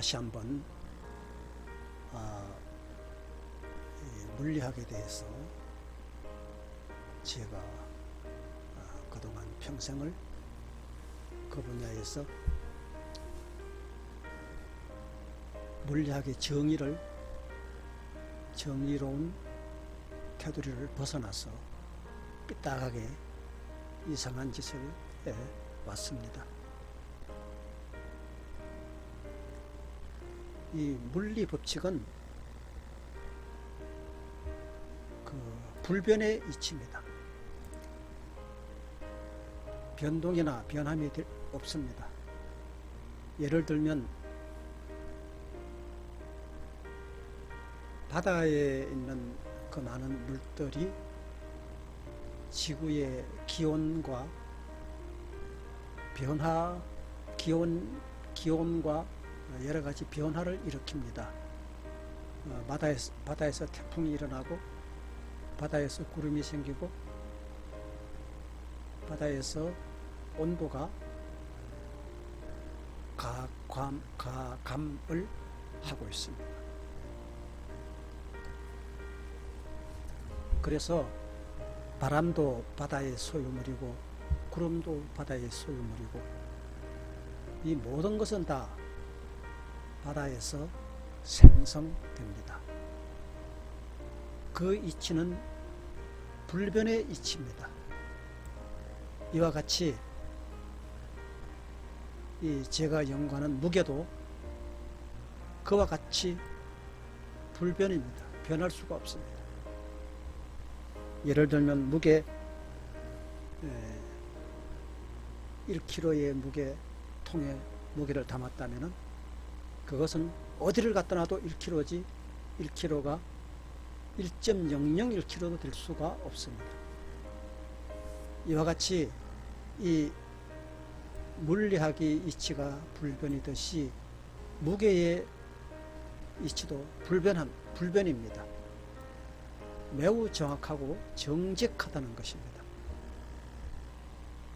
다시 한번 물리학에 대해서 제가 그동안 평생을 그 분야에서 물리학의 정의로운 테두리를 벗어나서 삐딱하게 이상한 짓을 해 왔습니다. 이 물리 법칙은 불변의 이치입니다. 변동이나 변함이 없습니다. 예를 들면 바다에 있는 그 많은 물들이 지구의 기온과 기온과 여러 가지 변화를 일으킵니다. 바다에서 태풍이 일어나고, 바다에서 구름이 생기고, 바다에서 온도가 가감을 하고 있습니다. 그래서 바람도 바다의 소유물이고, 구름도 바다의 소유물이고, 이 모든 것은 다 바다에서 생성됩니다. 그 이치는 불변의 이치입니다. 이와 같이 제가 연구하는 무게도 그와 같이 불변입니다. 변할 수가 없습니다. 예를 들면 무게 1kg의 무게통에 무게를 담았다면 그것은 어디를 갖다 놔도 1kg지 1kg가 1.001kg도 될 수가 없습니다. 이와 같이 이 물리학의 이치가 불변이듯이 무게의 이치도 불변입니다. 매우 정확하고 정직하다는 것입니다.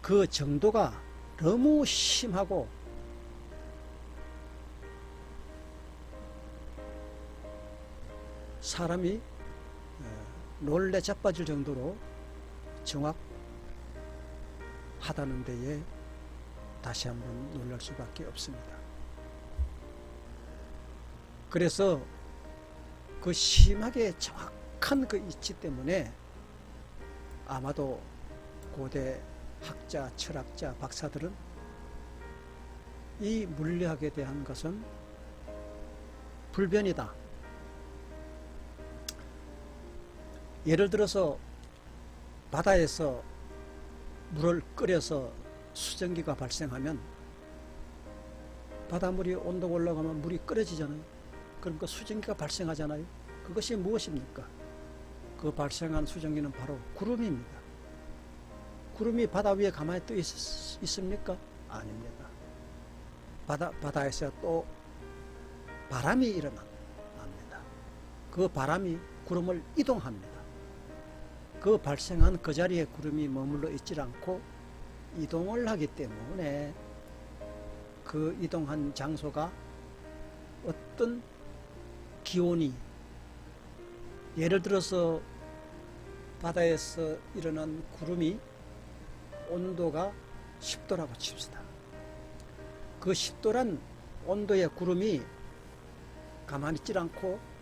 그 정도가 너무 심하고 사람이 놀래 자빠질 정도로 정확하다는 데에 다시 한번 놀랄 수밖에 없습니다. 그래서 그 심하게 정확한 그 이치 때문에 아마도 고대 학자, 철학자, 박사들은 이 물리학에 대한 것은 불변이다. 예를 들어서 바다에서 물을 끓여서 수증기가 발생하면 바닷물이 온도가 올라가면 물이 끓여지잖아요. 그러니까 수증기가 발생하잖아요. 그것이 무엇입니까? 그 발생한 수증기는 바로 구름입니다. 구름이 바다 위에 가만히 떠 있습니까? 아닙니다. 바다에서 또 바람이 일어납니다. 그 바람이 구름을 이동합니다. 그 발생한 그 자리에 구름이 머물러 있질 않고 이동을 하기 때문에 그 이동한 장소가 어떤 기온이, 예를 들어서 바다에서 일어난 구름이 온도가 10도라고 칩시다. 그 10도란 온도의 구름이 가만히 있질 않고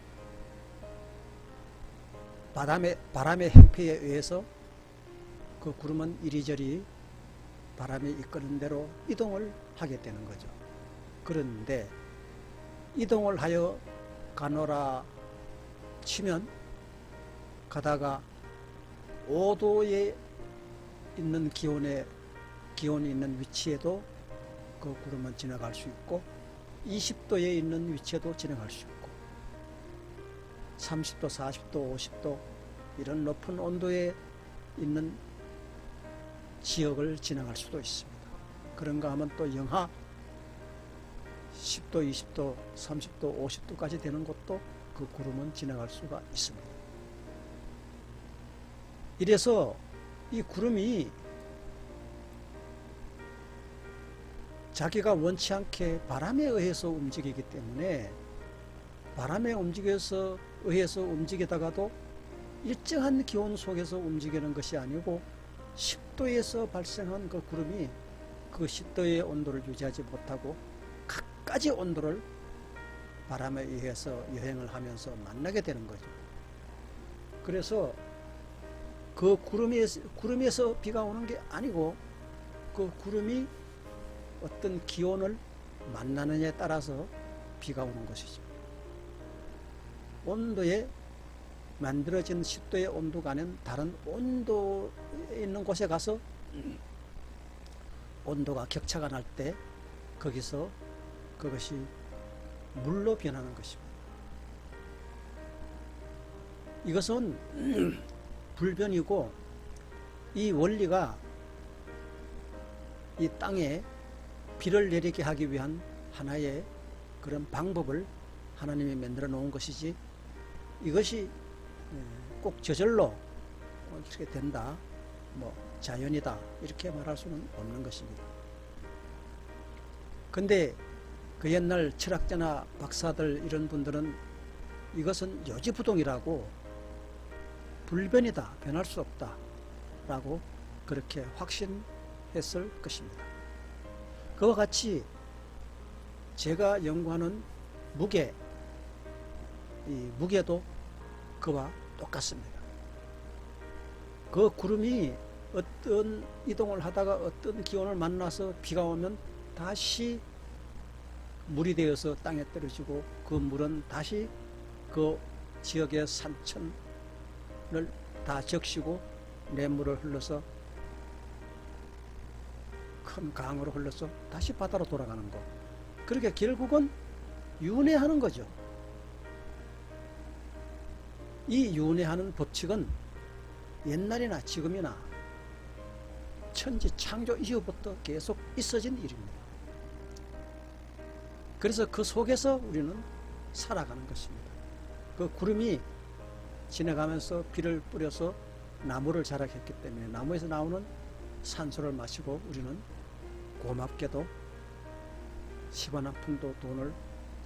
바람의 행패에 의해서 그 구름은 이리저리 바람이 이끄는 대로 이동을 하게 되는 거죠. 그런데 이동을 하여 가노라 치면 가다가 5도에 있는 기온이 있는 위치에도 그 구름은 지나갈 수 있고 20도에 있는 위치에도 지나갈 수 있고 30도, 40도, 50도 이런 높은 온도에 있는 지역을 지나갈 수도 있습니다. 그런가 하면 또 영하 10도, 20도, 30도, 50도까지 되는 곳도 그 구름은 지나갈 수가 있습니다. 이래서 이 구름이 자기가 원치 않게 바람에 의해서 움직이기 때문에 바람에 의해서 움직이다가도 일정한 기온 속에서 움직이는 것이 아니고 10도에서 발생한 그 구름이 그 10도의 온도를 유지하지 못하고 갖가지 온도를 바람에 의해서 여행을 하면서 만나게 되는 거죠. 그래서 그 구름에서 비가 오는 게 아니고 그 구름이 어떤 기온을 만나느냐에 따라서 비가 오는 것이죠. 온도에 만들어진 10도의 온도가는 다른 온도에 있는 곳에 가서 온도가 격차가 날 때 거기서 그것이 물로 변하는 것입니다. 이것은 불변이고 이 원리가 이 땅에 비를 내리게 하기 위한 하나의 그런 방법을 하나님이 만들어 놓은 것이지 이것이 꼭 저절로 이렇게 된다, 뭐 자연이다 이렇게 말할 수는 없는 것입니다. 근데 그 옛날 철학자나 박사들 이런 분들은 이것은 요지부동이라고 불변이다, 변할 수 없다 라고 그렇게 확신했을 것입니다. 그와 같이 제가 연구하는 무게, 이 무게도 그와 똑같습니다. 그 구름이 어떤 이동을 하다가 어떤 기온을 만나서 비가 오면 다시 물이 되어서 땅에 떨어지고 그 물은 다시 그 지역의 산천을 다 적시고 냇물을 흘러서 큰 강으로 흘러서 다시 바다로 돌아가는 것. 그렇게 결국은 윤회하는 거죠. 이 윤회하는 법칙은 옛날이나 지금이나 천지 창조 이후부터 계속 있어진 일입니다. 그래서 그 속에서 우리는 살아가는 것입니다. 그 구름이 지나가면서 비를 뿌려서 나무를 자라게 했기 때문에 나무에서 나오는 산소를 마시고 우리는 고맙게도 10원 한 푼도 돈을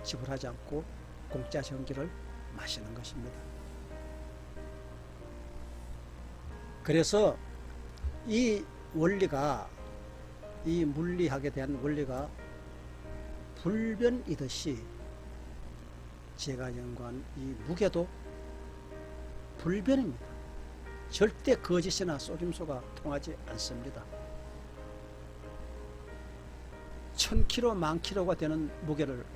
지불하지 않고 공짜 전기를 마시는 것입니다. 그래서 이 원리가, 이 물리학에 대한 원리가 불변이듯이 제가 연구한 이 무게도 불변입니다. 절대 거짓이나 속임수가 통하지 않습니다. 1000kg, 10,000kg가 되는 무게를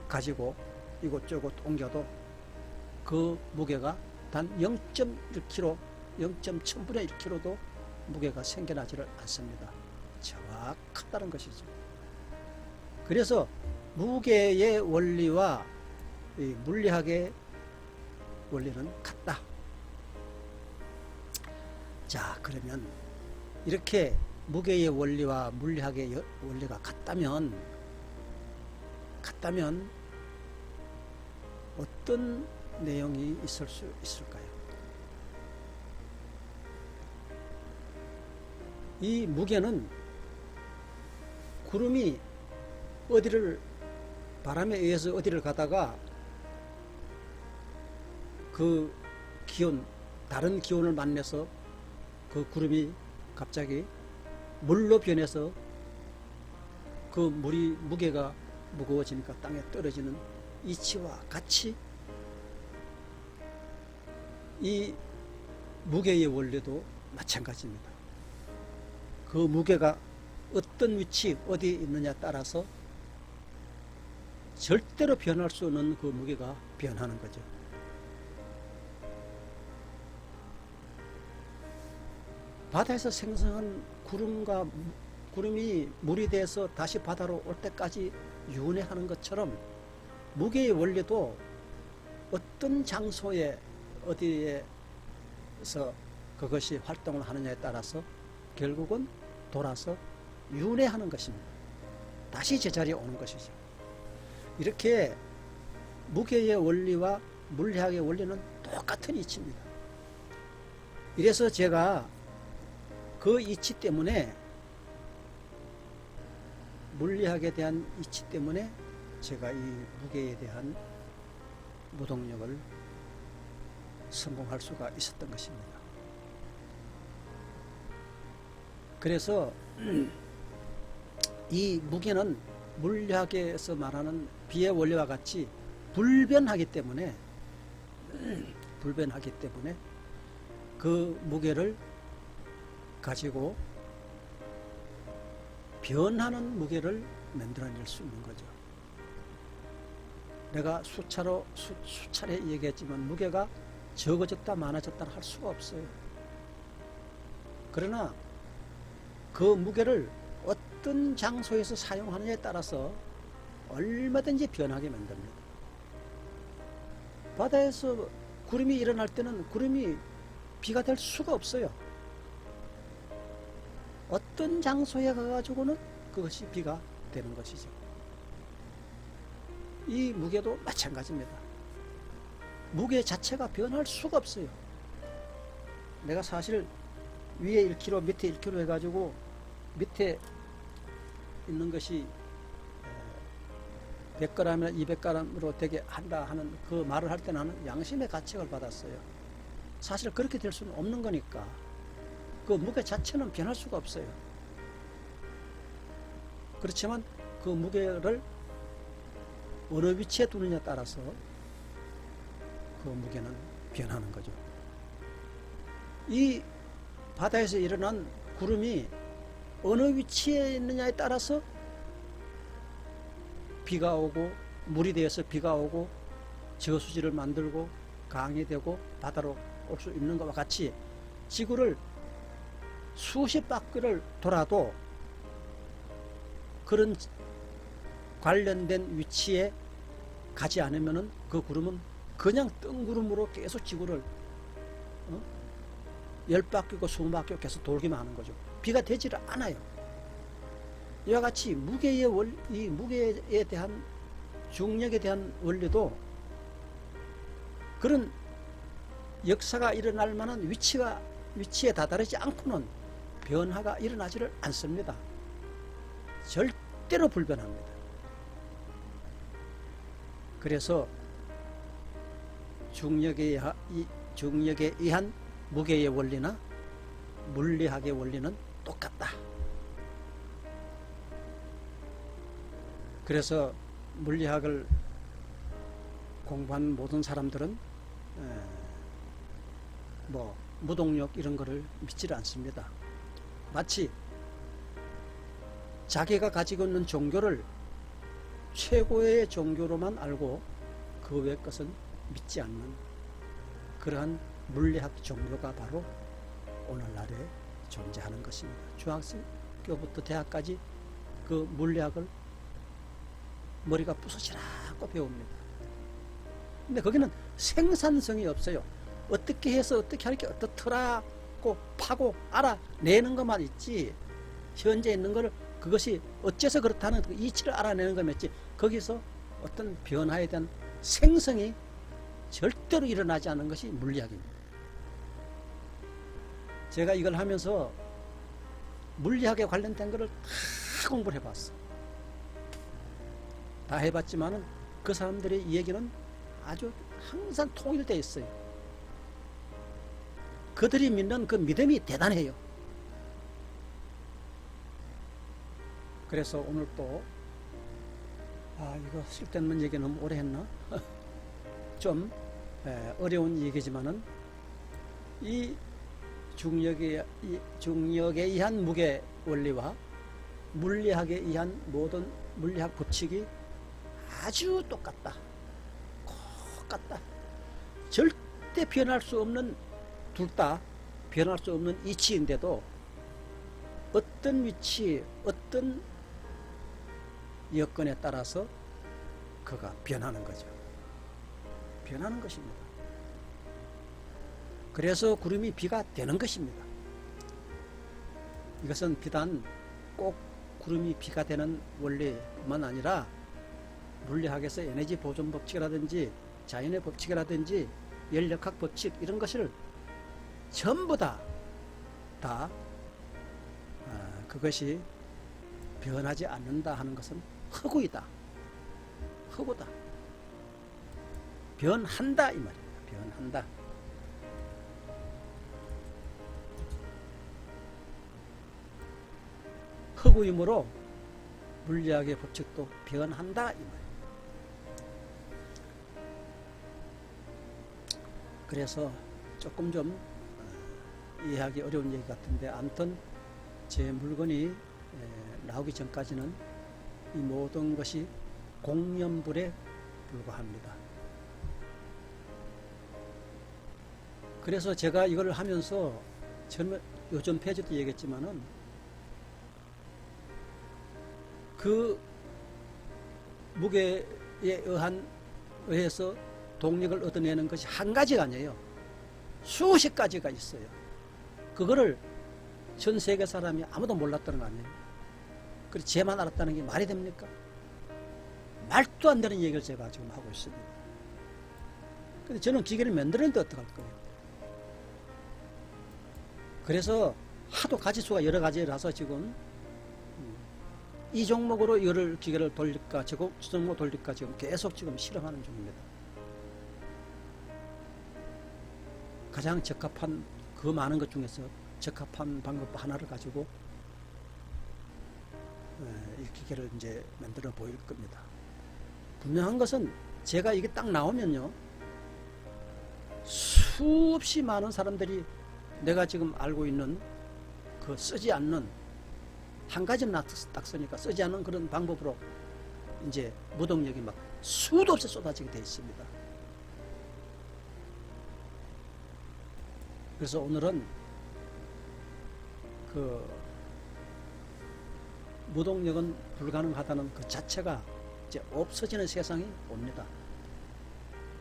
가지고 이곳저곳 옮겨도 그 무게가 단 0.1kg, 0.1000분의 1kg도 무게가 생겨나지를 않습니다. 정확하다는 것이죠. 그래서 무게의 원리와 이 물리학의 원리는 같다. 자, 그러면 이렇게 무게의 원리와 물리학의 원리가 같다면 어떤 내용이 있을 수 있을까요? 이 무게는 구름이 바람에 의해서 어디를 가다가 그 기온, 다른 기온을 만나서 그 구름이 갑자기 물로 변해서 그 무게가 무거워지니까 땅에 떨어지는 이치와 같이 이 무게의 원리도 마찬가지입니다. 그 무게가 어떤 위치, 어디에 있느냐에 따라서 절대로 변할 수 없는 그 무게가 변하는 거죠. 바다에서 생성한 구름이 물이 돼서 다시 바다로 올 때까지 윤회하는 것처럼 무게의 원리도 어떤 장소에 어디에서 그것이 활동을 하느냐에 따라서 결국은 돌아서 윤회하는 것입니다. 다시 제자리에 오는 것이죠. 이렇게 무게의 원리와 물리학의 원리는 똑같은 이치입니다. 이래서 제가 그 이치 때문에, 물리학에 대한 이치 때문에 제가 이 무게에 대한 무동력을 성공할 수가 있었던 것입니다. 그래서 이 무게는 물리학에서 말하는 비의 원리와 같이 불변하기 때문에 그 무게를 가지고 변하는 무게를 만들어낼 수 있는 거죠. 내가 수차례 얘기했지만 무게가 적어졌다 많아졌다 할 수가 없어요. 그러나 그 무게를 어떤 장소에서 사용하느냐에 따라서 얼마든지 변하게 만듭니다. 바다에서 구름이 일어날 때는 구름이 비가 될 수가 없어요. 어떤 장소에 가가지고는 그것이 비가 되는 것이죠. 이 무게도 마찬가지입니다. 무게 자체가 변할 수가 없어요. 내가 사실 위에 1kg 밑에 1kg 해가지고 밑에 있는 것이 100g이나 200g으로 되게 한다 하는 그 말을 할 때 나는 양심의 가책을 받았어요. 사실 그렇게 될 수는 없는 거니까 그 무게 자체는 변할 수가 없어요. 그렇지만 그 무게를 어느 위치에 두느냐에 따라서 그 무게는 변하는 거죠. 이 바다에서 일어난 구름이 어느 위치에 있느냐에 따라서 비가 오고 물이 되어서 비가 오고 저수지를 만들고 강이 되고 바다로 올 수 있는 것과 같이 지구를 수십 바퀴를 돌아도 그런 관련된 위치에 가지 않으면은 그 구름은 그냥 뜬구름으로 계속 지구를 10바퀴고 20바퀴고 계속 돌기만 하는 거죠. 비가 되지를 않아요. 이와 같이 이 무게에 대한 중력에 대한 원리도 그런 역사가 일어날 만한 위치에 다다르지 않고는 변화가 일어나지를 않습니다. 절대로 불변합니다. 그래서 중력에 의한 무게의 원리나 물리학의 원리는 똑같다. 그래서 물리학을 공부한 모든 사람들은 무동력 이런 거를 믿지를 않습니다. 마치 자기가 가지고 있는 종교를 최고의 종교로만 알고 그 외의 것은 믿지 않는 그러한 물리학 종교가 바로 오늘날에 존재하는 것입니다. 중학교부터 대학까지 그 물리학을 머리가 부서지라고 배웁니다. 근데 거기는 생산성이 없어요. 어떻게 해서 어떻게 할게 어떻더라고 파고 알아내는 것만 있지, 현재 있는 거를 그것이 어째서 그렇다는 그 이치를 알아내는 것만 있지, 거기서 어떤 변화에 대한 생성이 절대로 일어나지 않는 것이 물리학입니다. 제가 이걸 하면서 물리학에 관련된 것을 다 공부를 해봤어. 다 해봤지만은 그 사람들의 얘기는 아주 항상 통일되어 있어요. 그들이 믿는 그 믿음이 대단해요. 그래서 오늘 또 이거 쓸데없는 얘기 너무 오래 했나? 좀 어려운 얘기지만은 이 중력에 의한 무게 원리와 물리학에 의한 모든 물리학 법칙이 아주 똑같다. 똑같다. 절대 변할 수 없는, 둘 다 변할 수 없는 이치인데도 어떤 위치, 어떤 여건에 따라서 그가 변하는 거죠. 변하는 것입니다. 그래서 구름이 비가 되는 것입니다. 이것은 비단 꼭 구름이 비가 되는 원리뿐만 아니라 물리학에서 에너지 보존 법칙이라든지 자연의 법칙이라든지 연력학 법칙 이런 것을 전부 다 그것이 변하지 않는다 하는 것은 허구이다. 허구다. 변한다 이 말입니다. 변한다. 허구이므로 물리학의 법칙도 변한다 이 말입니다. 그래서 조금 좀 이해하기 어려운 얘기 같은데 아무튼 제 물건이 나오기 전까지는 이 모든 것이 공연불에 불과합니다. 그래서 제가 이걸 하면서 요즘 페이지도 얘기했지만은 그 무게에 의해서 동력을 얻어내는 것이 한 가지가 아니에요. 수십 가지가 있어요. 그거를 전 세계 사람이 아무도 몰랐다는 거 아니에요. 그래서 쟤만 알았다는 게 말이 됩니까? 말도 안 되는 얘기를 제가 지금 하고 있습니다. 근데 저는 기계를 만들었는데 어떡할 거예요? 그래서 하도 가지수가 여러 가지라서 지금 이 종목으로 이거를 기계를 돌릴까 저 종목 돌릴까 지금 계속 지금 실험하는 중입니다. 가장 적합한 그 많은 것 중에서 적합한 방법 하나를 가지고 이 기계를 이제 만들어 보일 겁니다. 분명한 것은 제가 이게 딱 나오면요 수없이 많은 사람들이 내가 지금 알고 있는 그 쓰지 않는 한 가지는 딱 쓰니까 쓰지 않는 그런 방법으로 이제 무동력이 막 수도 없이 쏟아지게 되어 있습니다. 그래서 오늘은 그 무동력은 불가능하다는 그 자체가 이제 없어지는 세상이 옵니다.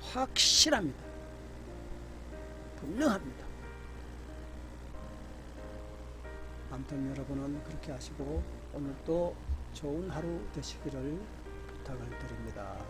확실합니다. 분명합니다. 아무튼 여러분은 그렇게 하시고 오늘도 좋은 하루 되시기를 부탁을 드립니다.